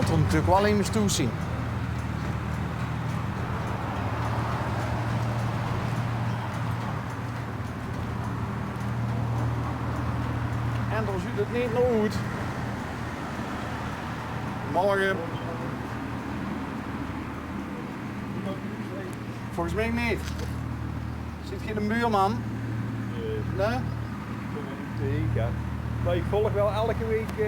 moet er natuurlijk wel eens toe zien. En dan ziet het niet nog goed. Morgen. Volgens mij niet. Zit hier een buurman? Nee? Ja. Maar ik volg wel elke week,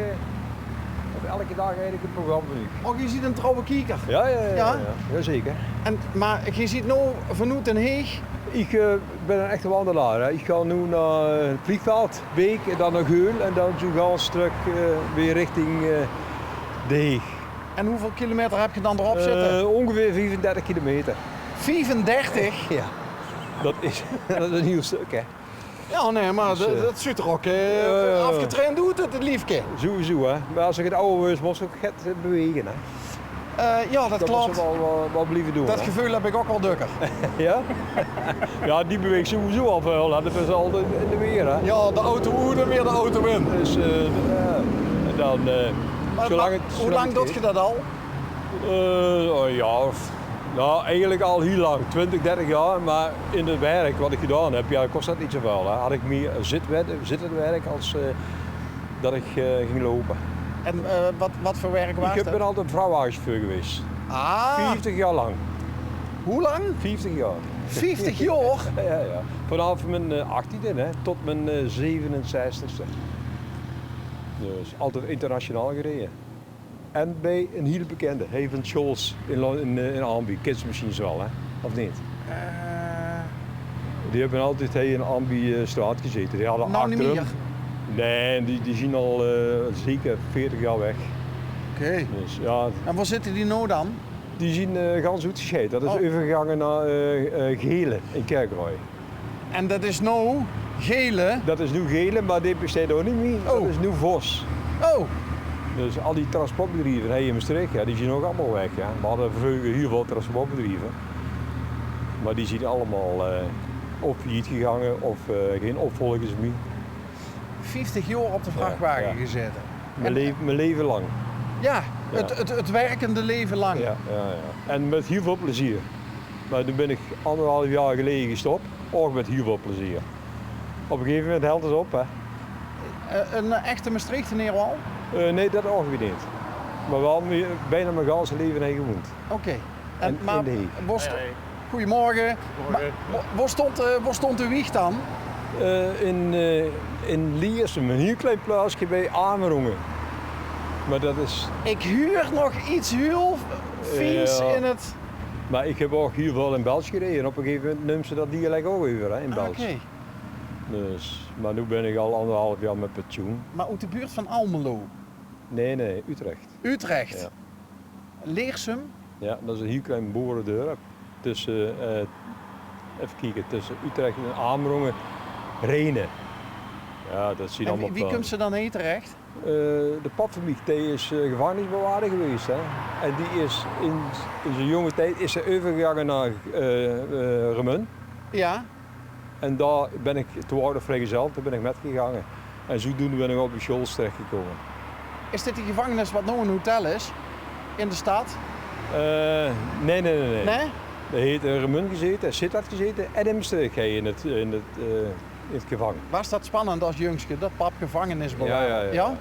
of elke dag eigenlijk het programma van u. Oh, je ziet een trouwe kieker. Ja, zeker. Maar je ziet nu vanuit Den Haag. Ik ben een echte wandelaar. Hè. Ik ga nu naar het vliegveld, Beek en dan naar Geul en dan zo gaan we terug weer richting De Haag. En hoeveel kilometer heb je dan erop zitten? Ongeveer 35 kilometer. 35? Ja. Dat is een nieuw stuk, hè. Ja, nee, maar Dus, dat ziet er ook afgetraind doet het liefke. Sowieso, hè. Maar als ik het oude was, moest ik ook het bewegen, hè. Ja, dat klopt. Dat we wel blijven doen. Dat hè. gevoel heb ik ook wel dukker. Ja? Ja, die beweegt sowieso al veel. Hè. Dat is altijd in de weer, hè. Ja, de auto hoe dan weer de auto in. Dus en dan, Hoe lang doet je dat al? Nou, eigenlijk al heel lang, 20, 30 jaar. Maar in het werk wat ik gedaan heb, ja, kost dat niet zoveel. Hè. Had ik meer zittend werk als dat ik ging lopen. En wat voor werk was Ik dat? ben altijd vrouwenwagenchauffeur geweest. Ah, 50 jaar lang. hoe lang? 50 jaar. 50 jaar? Ja. Vanaf mijn 18e hè, tot mijn 67e. Dus altijd internationaal gereden. En bij een heel bekende, Haven Scholz in Ambi, kidsmachines wel, hè? Of niet? Die hebben altijd in Ambi straat gezeten. Die hadden Nou, niet achter meer. hem. Nee, die zien al zeker 40 jaar weg. Oké. Dus, ja, En waar zitten die nou dan? die zien gans goed gescheiden. Dat is Oh. overgegangen naar Gele in Kerkrooy. En dat is nou gele. Dat is nu Gele, maar die bestaat ook niet meer. Dat Oh. is nu Vos. Oh, Dus al die transportbedrijven hier in Maastricht, ja, die zien ook allemaal weg. Ja. We hadden vroeger heel veel transportbedrijven. Maar die zien allemaal of failliet gegangen of geen opvolgers meer. 50 jaar op de vrachtwagen Ja. gezeten. Mijn leven lang. Ja, Ja. Het werkende leven lang. Ja. En met heel veel plezier. Maar toen ben ik 1,5 jaar geleden gestopt, ook met heel veel plezier. Op een gegeven moment helpt het op, hè. Een echte Maastrichteneer al? Nee, dat ook weer niet. Maar wel bijna mijn ganse leven heen gewoond. Oké. En Maar in de goedemorgen. Maar, waar stond de wieg dan? In Liersum, een heel klein plaatsje bij Amerongen. Maar dat is... Ik huur nog iets heel fiens Ja. in het... Maar ik heb ook heel veel in België gereden en op een gegeven moment neemt ze dat dialect ook over hè, in België. Oké. Dus, maar nu ben ik al 1,5 jaar met pensioen. Maar uit de buurt van Almelo. Nee, Utrecht. Utrecht. Ja. Leersum. Ja, dat is een heel klein boerendorp. Tussen, even kijken, tussen Utrecht en Amerongen, Renen. Ja, dat zien En allemaal wie komt ze dan heen terecht? De papfamilie, die is gevangenisbewaarder geweest. Hè. En die is in zijn jonge tijd is ze overgegaan naar Remun. Ja. En daar ben ik, toen was ik vrijgezel, daar ben ik met gegaan. En zodoende ben ik op de Scholz terechtgekomen. Is dit die gevangenis wat nou een hotel is? In de stad? Nee. Nee? Hij heeft in Remun gezeten, in Sittard gezeten en in Maastricht in het gevangen. Was dat spannend als jongske, dat pap gevangenis bewaarde? Ja.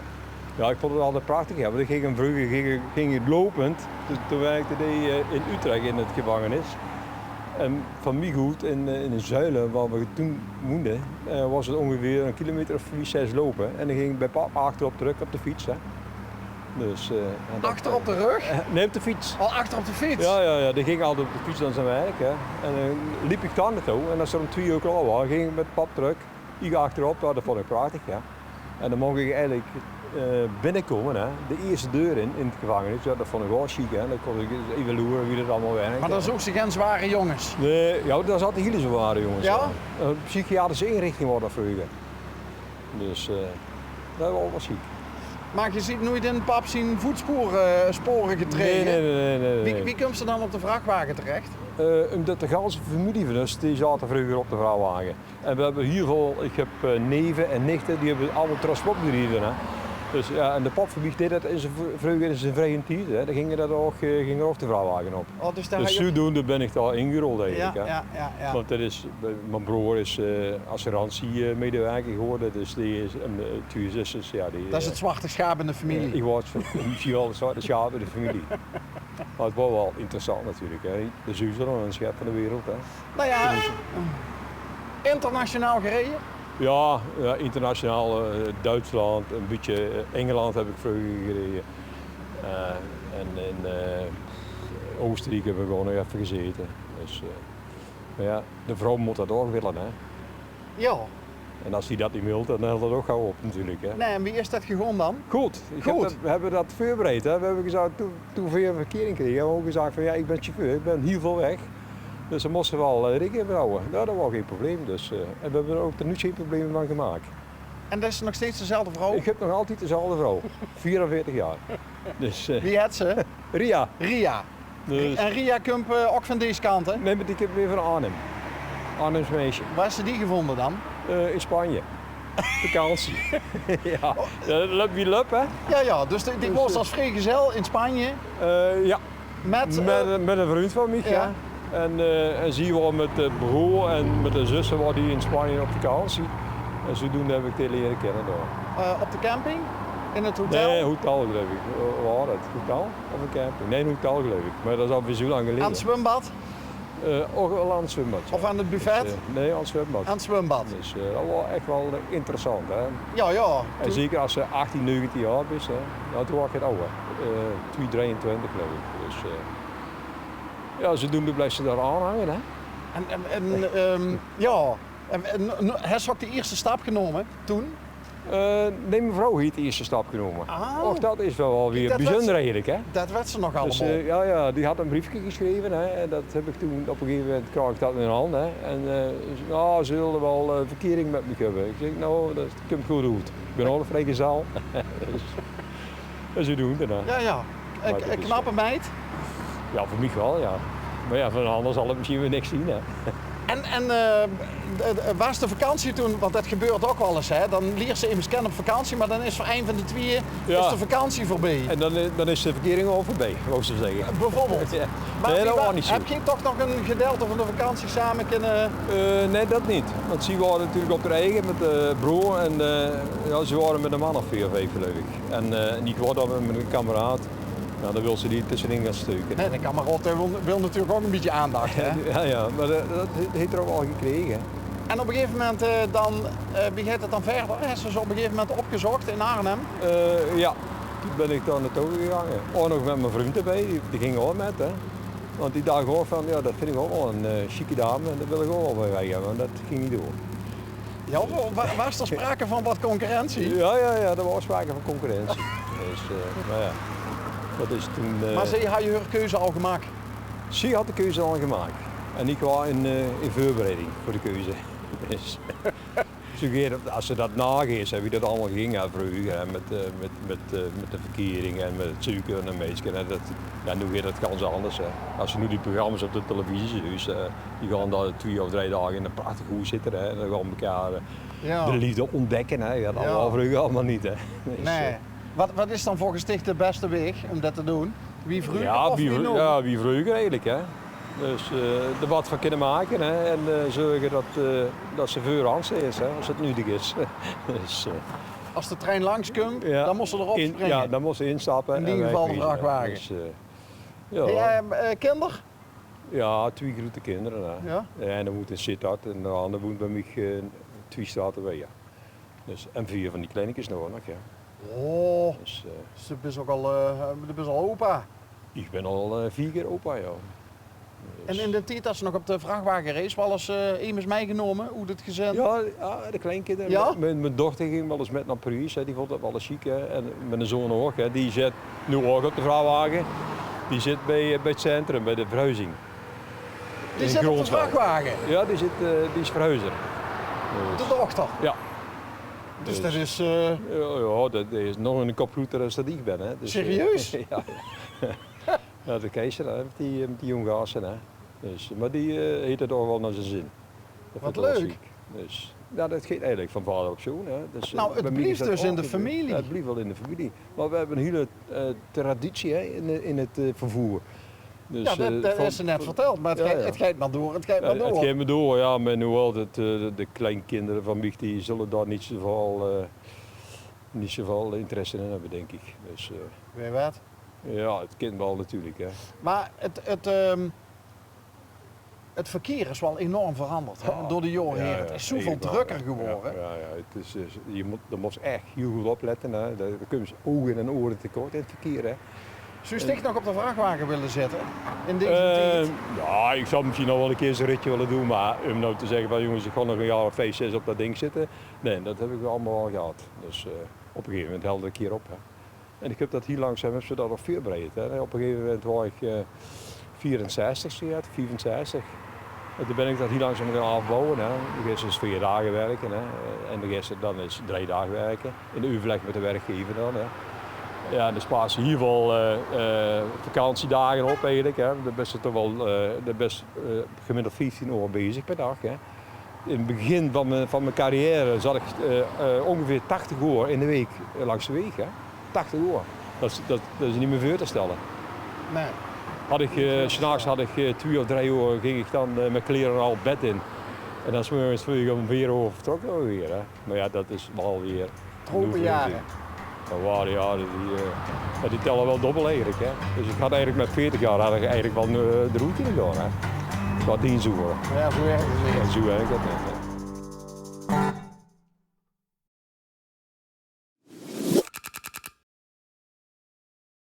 Ja, ik vond het altijd prachtig. Ja, want ik ging vroeger ging ik lopend. Dus toen werkte hij in Utrecht in het gevangenis. En van Miegoed in de Zuilen, waar we toen woonden, was het ongeveer 1 kilometer of 4-6 lopen. En dan ging ik bij papa achterop terug op de fiets. Hè. Dus, Achter op de rug? Nee, op de fiets. Al achter op de fiets? Ja, die ging altijd op de fiets naar zijn werk. Hè. En dan liep ik daar naartoe en als er om 2 uur klaar was, ging ik met pap terug. Ik achterop, ja, dat vond ik prachtig. Ja. En dan mocht ik eigenlijk binnenkomen, hè. De eerste deur in het gevangenis. Ja, dat vond ik wel chic. Hè. Dan kon ik even loeren wie dat allemaal werkt. Maar dat zoeken ze geen zware jongens? Nee, ja, daar zaten hele zware jongens. Ja? Een psychiatrische inrichting was dat vroeger. Dus dat was wel chic. Maar je ziet nooit in pap zien voetsporen getreden? Nee. Wie komt ze dan op de vrachtwagen terecht? Omdat de ganse familie van ons, die zaten vroeger op de vrachtwagen. En we hebben hier veel, ik heb neven en nichten, die hebben allemaal transportbedrijven. Hè. Dus ja, en de popfabriek deed dat vroeger in zijn vrije tijd. Hè. Dan ging er ook de vrachtwagen op. Oh, dus daar Dus ga je... zodoende ben ik daar ingerold Ja, eigenlijk. Hè. ja. Want mijn broer is assurantiemedewerker geworden, dus die is, en twee zusters, ja, die... Dat is het zwarte schaap in de familie. Ik was misschien wel de zwarte schaap in de familie. Maar het was wel interessant natuurlijk, hè. De zuizer en een schep van de wereld. Hè. Nou ja, internationaal gereden. Ja, internationaal, Duitsland, een beetje Engeland heb ik vroeger gereden. En in Oostenrijk hebben we gewoon nog even gezeten. Dus, maar ja, de vrouw moet dat ook willen. Hè. Ja. En als hij dat niet wil, dan houdt dat ook gauw op natuurlijk. Hè. Nee, en wie is dat gegaan dan? Goed, we hebben dat voorbereid. Hè. We hebben gezegd, toen we een verkering kregen, hebben we ook gezegd van ja, ik ben chauffeur, ik ben heel veel weg. Dus ze moesten wel rekening houden. Nou, dat was geen probleem. Dus, en we hebben er ook nu geen problemen van gemaakt. En dat is nog steeds dezelfde vrouw? Ik heb nog altijd dezelfde vrouw, 44 jaar. Dus, Wie had ze? Ria. Ria. Dus, En Ria komt ook van deze kant, hè? nee, maar ik heb weer van Arnhem. Arnhems meisje. Waar is ze die gevonden dan? In Spanje. Vakantie. Ja, lup wie lup hè? Ja, dus die was als vrijgezel in Spanje Ja, met een vriend van mij. ja. Ja. En zie wel met de broer en met de zussen waar die in Spanje op vakantie. En zodoende heb ik die leren kennen daar. op de camping? In het hotel? Nee, hotel geloof ik. Waar was het? Hotel of een camping? Nee, een hotel geloof ik. Maar dat is alweer zo lang geleden. Aan het zwembad? Ook al aan het zwembad. Ja. Of aan het buffet? Dus, nee, aan het zwembad. Aan het zwembad. Dus dat was echt wel interessant. Hè. Ja. En zeker als ze 18, 19 jaar is, hè. Nou, toen was ik het ouder. 223 geloof ik. Dus ja, zodoende blijft ze daar aanhangen. Hè. Ja. Hij is ook de eerste stap genomen toen? Nee, mijn vrouw heeft de eerste stap genomen. Ah. Och, dat is wel weer Dat bijzonder eigenlijk. Hè. Dat werd ze nog allemaal. Dus ja, die had een briefje geschreven. Hè. En dat heb ik toen op een gegeven moment kreeg ik dat in de hand. Hè. En nou, ze wilden wel verkering met me hebben. Ik zeg, nou, dat komt goed uit. Ik ben al een vrijgezel. Dus ze doen het. Ja. Een knappe meid. Ja, voor mij wel, ja. Maar ja, van een ander zal het misschien weer niks zien. Hè. En was de vakantie toen, want dat gebeurt ook wel eens, hè? Dan leert ze immers kennen op vakantie, maar dan is voor een van de twee is de vakantie voorbij. En dan is de verkering al voorbij, wou ze zeggen. Bijvoorbeeld. Ja. Maar Nee, dat was niet zo. heb je toch nog een gedeelte van de vakantie samen kunnen... Nee, dat niet. Want ze waren natuurlijk op haar eigen met de broer en ja, ze waren met een man of 4 of 5 geloof ik. En ik was dan met een kameraad. Nou, dan wil ze die tussenin gaan steuken. Nee, de kameraad wil natuurlijk ook een beetje aandacht, hè? Ja, maar dat heeft er ook al gekregen. En op een gegeven moment dan, wie gaat het dan verder? Heeft ze op een gegeven moment opgezocht in Arnhem? Ja, toen ben ik daar naartoe gegaan. Ook nog met mijn vriend erbij, die ging ook met. Hè. Want die dacht ook van, ja, dat vind ik ook wel een chique dame en dat wil ik ook wel bij weg hebben, maar dat ging niet door. Ja, was er sprake van wat concurrentie? Ja, er was sprake van concurrentie. Dus, maar ja, dat is toen... Maar ze had je haar keuze al gemaakt? Ze had de keuze al gemaakt. En ik was in voorbereiding voor de keuze. Dus, als ze dat nageeft, wie dat allemaal ging vroeger, hè, met de verkering en met het suiker en de meisje. Ja, nu gaat het ganz anders. Hè. Als je nu die programma's op de televisie dus, die gaan daar 2 of 3 dagen in een prachtig huis zitten. Hè, en dan gaan elkaar de liefde ontdekken. Hè. Ja, dat was vroeger allemaal niet. Hè. Dus, nee. Wat is dan volgens dich de beste weg om dat te doen? Wie vroeger of wie nu? Ja, wie vroeger eigenlijk. Hè. Dus er wat van kunnen maken hè, en zorgen dat ze voorhand is, hè, als het nuttig is. Dus, als de trein langskomt, dan moest ze erop springen. Ja, dan moest ze instappen. In ieder geval de vrachtwagen. Dus, kinder? Ja, 2 grote kinderen. Hè. Ja? En dan moet een Sittard en de andere woont bij mij 2 straten weg. Ja. Dus, en 4 van die kleinetjes nog. Ja. Oh, dus, ze is ook al, opa. Ik ben al 4 keer opa, ja. En in de tijd dat ze nog op de vrachtwagen race, wel eens immers meegenomen, hoe dit gezin? Ja, de kleinkinderen. Ja? Mijn dochter ging wel eens met naar Parijs, hè. Die vond dat wel eens chic. Hè. En mijn zoon ook, hè. Die zit nu ook op de vrachtwagen. Die zit bij het centrum, bij de verhuizing. Die zit op de vrachtwagen? Ja, die is verhuizer. Dus. De dochter? Ja. Dus dat is... Ja, dat is nog een kop groter als dat ik ben. Hè. Dus, serieus? Ja. Ja, de keizer hè, met die jonge gasten. Hè. Dus, maar die heeft het toch wel naar zijn zin. Dat wat vind ik wel leuk. chic. Dus ja, dat gaat eigenlijk van vader op zoon. Hè. Dus, Nou, het bij mij is blijft dat dus in ook de gebeurd. familie. Ja, het blijft wel in de familie. Maar we hebben een hele traditie hè, in het vervoer. Dus, Ja, dat is ze net verteld, maar het gaat maar door, het gaat maar door. Het gaat maar door, ja, maar nu altijd de kleinkinderen van mij die zullen daar niet zoveel interesse in hebben, denk ik. Dus, Weet je wat? ja, het kind wel natuurlijk. Hè. Maar het verkeer is wel enorm veranderd hè? Door de jaren heen. Het is zoveel drukker geworden. Ja, het is, je moet echt heel goed opletten. Hè. Daar kunnen ze ogen en oren tekort in het verkeer. Hè. Zou je sticht nog op de vrachtwagen willen zetten in deze tijd? Ja, ik zou misschien nog wel een keer zo'n ritje willen doen, maar om nou te zeggen van jongens, ik ga nog een jaar of 5, 6 op dat ding zitten. Nee, dat heb ik allemaal al gehad. Dus op een gegeven moment helde ik hier op. Hè. En ik heb dat hier langzaam, hebben ze dat nog voorbereid. Hè. Op een gegeven moment was ik 64, 65. En toen ben ik dat hier langzaam gaan afbouwen. Hè. De eerste is 4 dagen werken hè. En de eerste dan is 3 dagen werken. In de overleg met de werkgever dan. Hè. Ja, en dan spaar je hier wel vakantiedagen op eigenlijk. Hè. Dan ben je toch wel gemiddeld 15 uur bezig per dag. Hè. In het begin van mijn carrière zat ik ongeveer 80 uur in de week langs de weg. Hè. 80 uur. Dat is niet meer voor te stellen. Nee. 'S'nachts had ik 2 of 3 uur ging ik dan met kleren al bed in. En dan 's morgens vroeg ik om 4 uur vertrokken we weer. Hè. Maar ja, dat is wel weer... Tropenjaren. Dat waren jaren die tellen wel dubbel eigenlijk. Hè. Dus ik had eigenlijk met 40 jaar had ik eigenlijk wel de route gedaan. Hè. Qua 10 uur. Ja, zo werkt het. Ja, zo werkt dat.